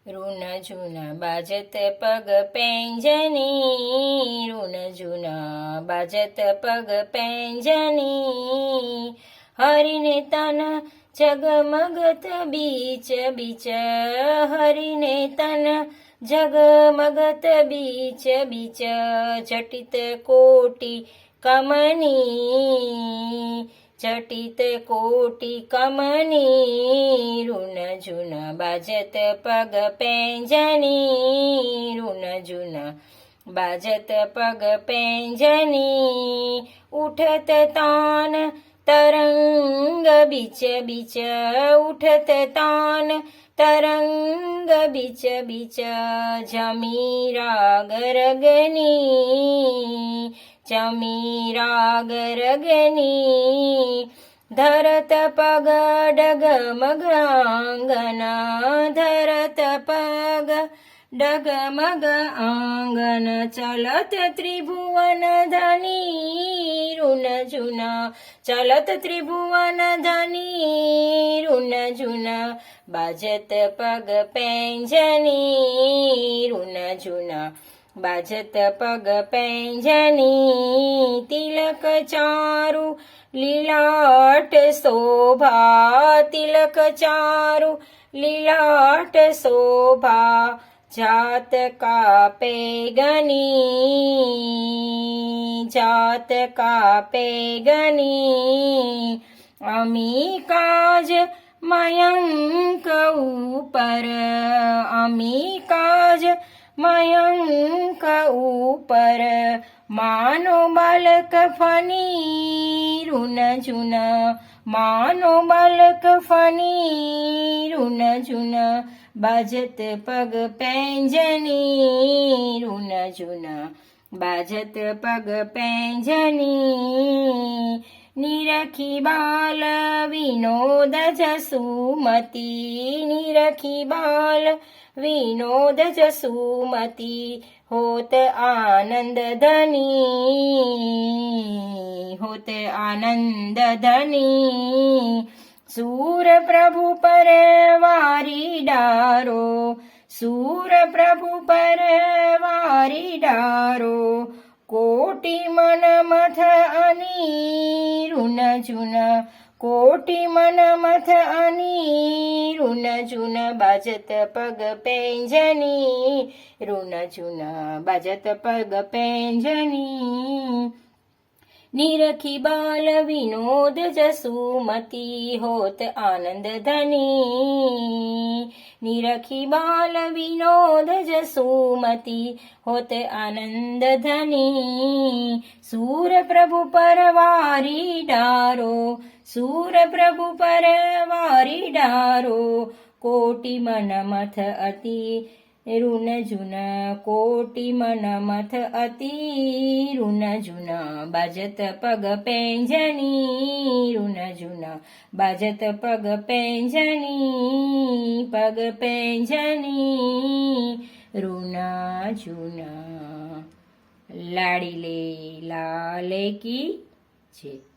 ઋણ જૂના બાજત પગ પેંજની, ઋણ જૂના બાજત પગ પેંજની, હરિને તન જગમગત બીચ બીચ, હરિને તન જગમગત બીચ બીચ, જટિત કોટી કમની, જટિત કોટી કમની, ઋણ જૂના બાજત પગ પેંજની, ઋણ જૂના બાજત પગ પેંજની, ઉઠત તાન તરંગ બીચ બીચ, ઉઠત તાન તરંગ બીચ બીચ, જમી રાગ રગની, જમી રાગ રગની, ધરત પગ ડગમગ આંગન, ધરત પગ ડગમગ આંગન, ચલત ત્રિભુવન ધની, ઋણ જૂના ચલત ત્રિભુવન ધની, ઋણ જૂના બાજત પગ પેંજની, ઋણ જૂના બાજત પગ પેંજની, તિલક ચારુ લીલાટ શોભા, તિલક ચારુ લીલાટ શોભા, જાત કાપે ગની, જાત કાપે ગની, અમી કાજ મયંક ઉપર, અમી કાજ મયંક ઉપર, માનો બાલક ફની, ઋણ જૂના માનો બાલક ફની, ઋણ જૂના બાજત પગ પેંજની, ઋણ જૂના બાજત પગ પેંજની, નિરખી બાલ વિનોદ જસુમતી, નિરખી બાલ વિનોદ જસુમતી, હોત આનંદ ધની, હોત આનંદ ધની, સૂર પ્રભુ પર વારી ડારો, સૂર પ્રભુ પર વારી ડારો, કોટી મન મથ અની, ઋણ જૂના કોટી મન મથ અની, ઋણ જૂના બાજત પગ પેંજની, ઋણ જૂના બાજત પગ પેંજની, નિરખી બાલ વિનોદ જસુમતી, હોત આનંદ ધની, નિરખી બાલ વિનોદ જસુમતી, હોત આનંદ ધની, સૂર પ્રભુ પર વારી ડારો, સૂર પ્રભુ પર વારી ડારો, કોટી મન મથ અતિ, ઋણ જૂના કોટી મન મથ અતિ, ઋણ જૂના બાજત પગ પેંજની, ઋણ જૂના બાજત પગ પેંજની, પગ પેંજની, ઋણ જૂના. લાડી લે લાલે કી જય.